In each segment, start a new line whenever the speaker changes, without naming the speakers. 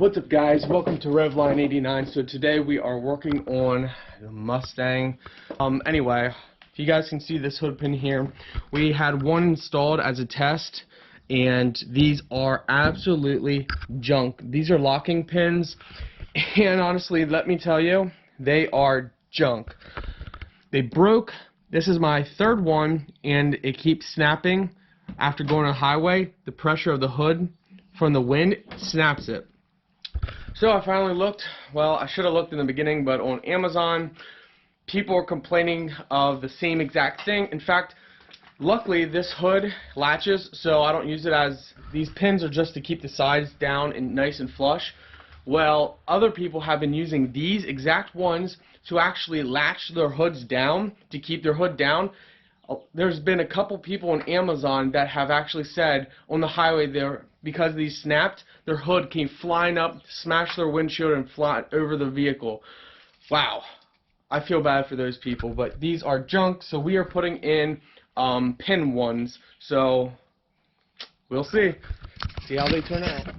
What's up, guys? Welcome to Revline89. So today we are working on the Mustang. Anyway, if you guys can see this hood pin here, we had one installed as a test, and these are absolutely junk. These are locking pins, and honestly, let me tell you, they are junk. They broke. This is my third one, and it keeps snapping. After going on a highway, the pressure of the hood from the wind snaps it. So I finally looked. Well, I should have looked in the beginning, but on Amazon, people are complaining of the same exact thing. In fact, luckily this hood latches, so I don't use it as these pins are just to keep the sides down and nice and flush. Well, other people have been using these exact ones to actually latch their hoods down to keep their hood down. There's been a couple people on Amazon that have actually said on the highway there, because these snapped, their hood came flying up, smashed their windshield, and fly over the vehicle. Wow, I feel bad for those people, but these are junk, so we are putting in pin ones. So we'll see how they turn out.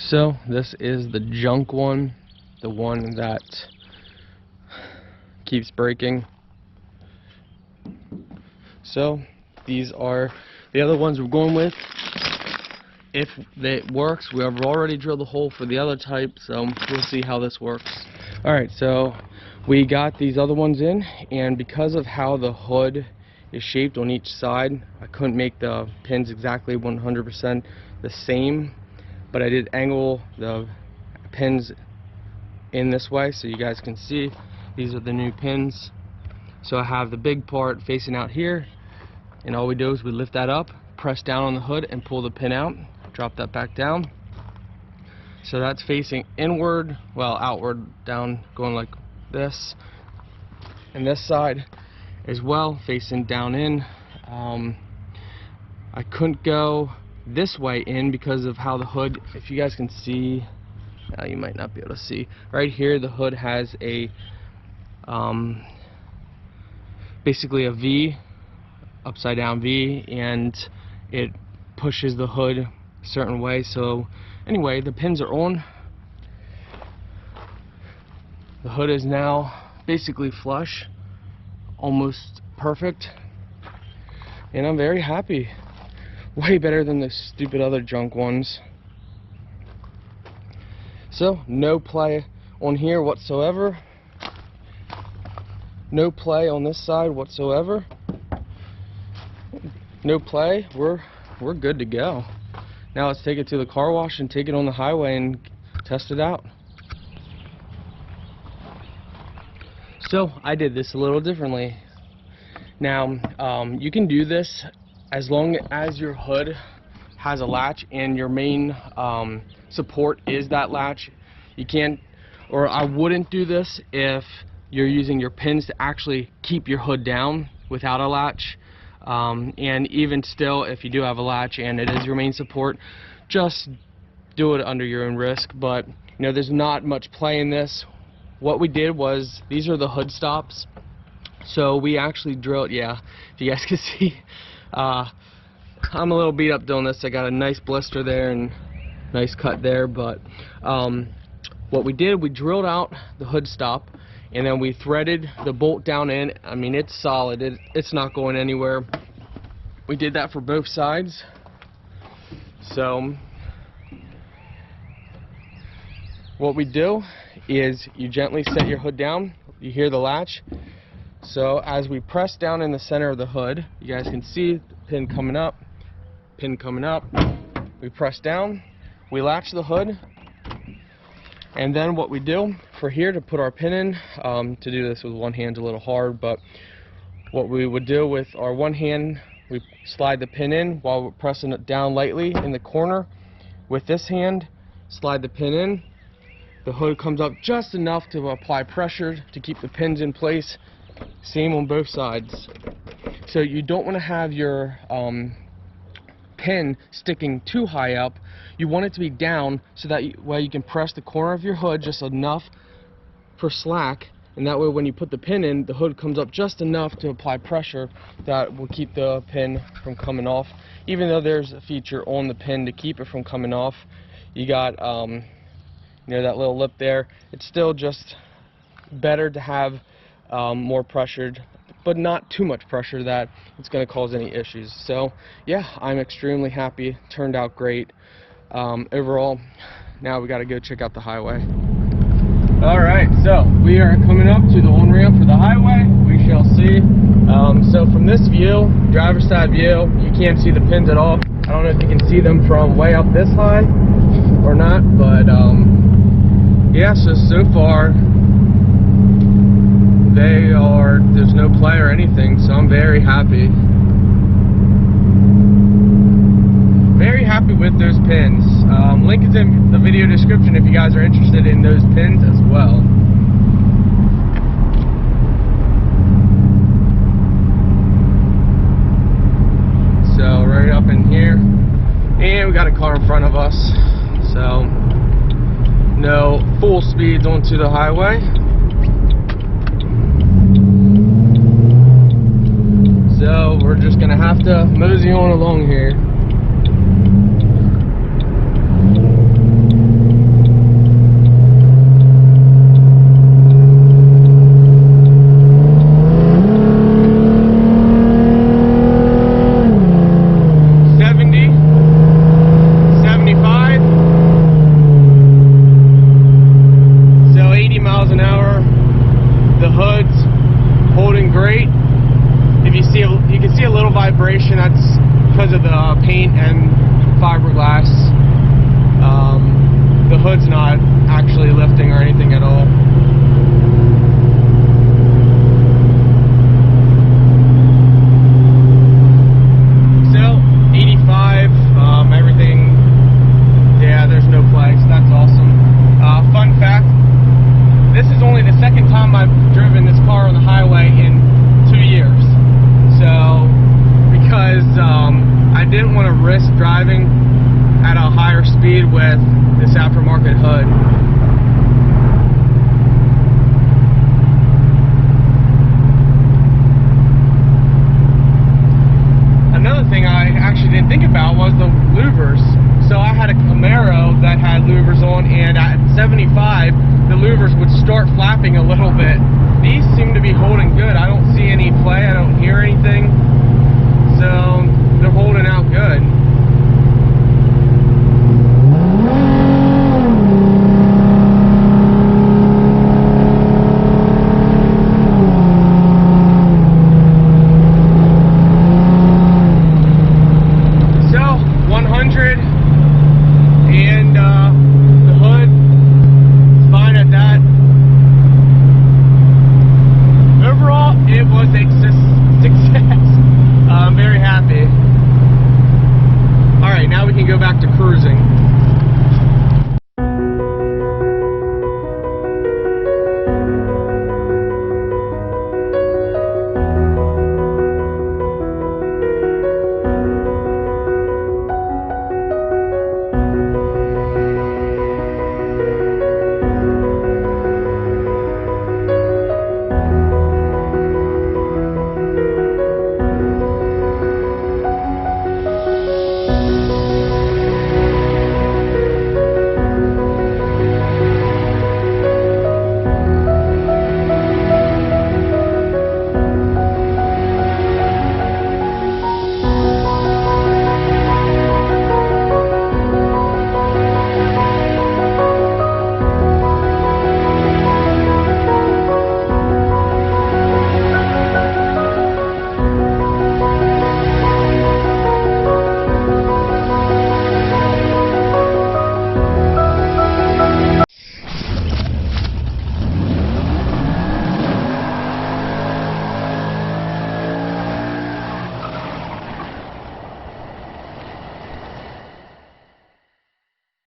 So this is the junk one, the one that keeps breaking. So these are the other ones we're going with. If it works, we have already drilled the hole for the other type, so we'll see how this works. Alright, so we got these other ones in, and because of how the hood is shaped on each side, I couldn't make the pins exactly 100% the same. But I did angle the pins in this way so you guys can see these are the new pins. So I have the big part facing out here, and all we do is we lift that up, press down on the hood, and pull the pin out, drop that back down. So that's facing inward, well, outward, down, going like this. And this side as well, facing down in. I couldn't go this way in because of how the hood, if you guys can see, you might not be able to see, right here the hood has a basically a V, upside down V, and it pushes the hood a certain way. So anyway, the pins are on. The hood is now basically flush, almost perfect, and I'm very happy. Way better than the stupid other junk ones. So no play on here whatsoever. No play on this side whatsoever. No play. We're good to go. Now let's take it to the car wash and take it on the highway and test it out. So I did this a little differently. Now you can do this as long as your hood has a latch and your main support is that latch. You can't, or I wouldn't do this if you're using your pins to actually keep your hood down without a latch. And even still, if you do have a latch and it is your main support, just do it under your own risk. But you know, there's not much play in this. What we did was, these are the hood stops. So we actually drilled, yeah, if you guys can see, I'm a little beat up doing this. I got a nice blister there and nice cut there, but what we did, we drilled out the hood stop, and then we threaded the bolt down in. I mean, it's solid, it's not going anywhere. We did that for both sides. So what we do is you gently set your hood down. You hear the latch. So as we press down in the center of the hood, you guys can see the pin coming up, we press down, we latch the hood, And then what we do for here to put our pin in, to do this with one hand's a little hard, but what we would do with our one hand, we slide the pin in while we're pressing it down lightly in the corner. With this hand, slide the pin in. The hood comes up just enough to apply pressure to keep the pins in place. Same on both sides. So you don't want to have your pin sticking too high up. You want it to be down so that you can press the corner of your hood just enough for slack, and that way when you put the pin in, the hood comes up just enough to apply pressure that will keep the pin from coming off. Even though there's a feature on the pin to keep it from coming off, you got that little lip there. It's still just better to have more pressured, but not too much pressure that it's going to cause any issues. So yeah, I'm extremely happy. Turned out great. Overall, now we got to go check out the highway. Alright, so we are coming up to the on-ramp for the highway. We shall see. So from this view, driver's side view, you can't see the pins at all. I don't know if you can see them from way up this high or not, but yeah, so far there's no play or anything, so I'm very happy. Very happy with those pins. Link is in the video description if you guys are interested in those pins as well. So right up in here, and we got a car in front of us, so no full speeds onto the highway. So we're just gonna have to mosey on along here. You can see a little vibration. That's because of the paint and fiberglass. The hood's not actually lifting or anything at all. So 85, everything. Yeah, there's no flags. That's awesome. Fun fact: this is only the second time I've driven this car on the highway in 2 years. So, because I didn't want to risk driving at a higher speed with this aftermarket hood. Another thing I actually didn't think about was the louvers. So I had a Camaro that had louvers on, and at 75, the louvers would start flapping a little bit. These seem to be holding good. I don't see any play. I don't hear anything. So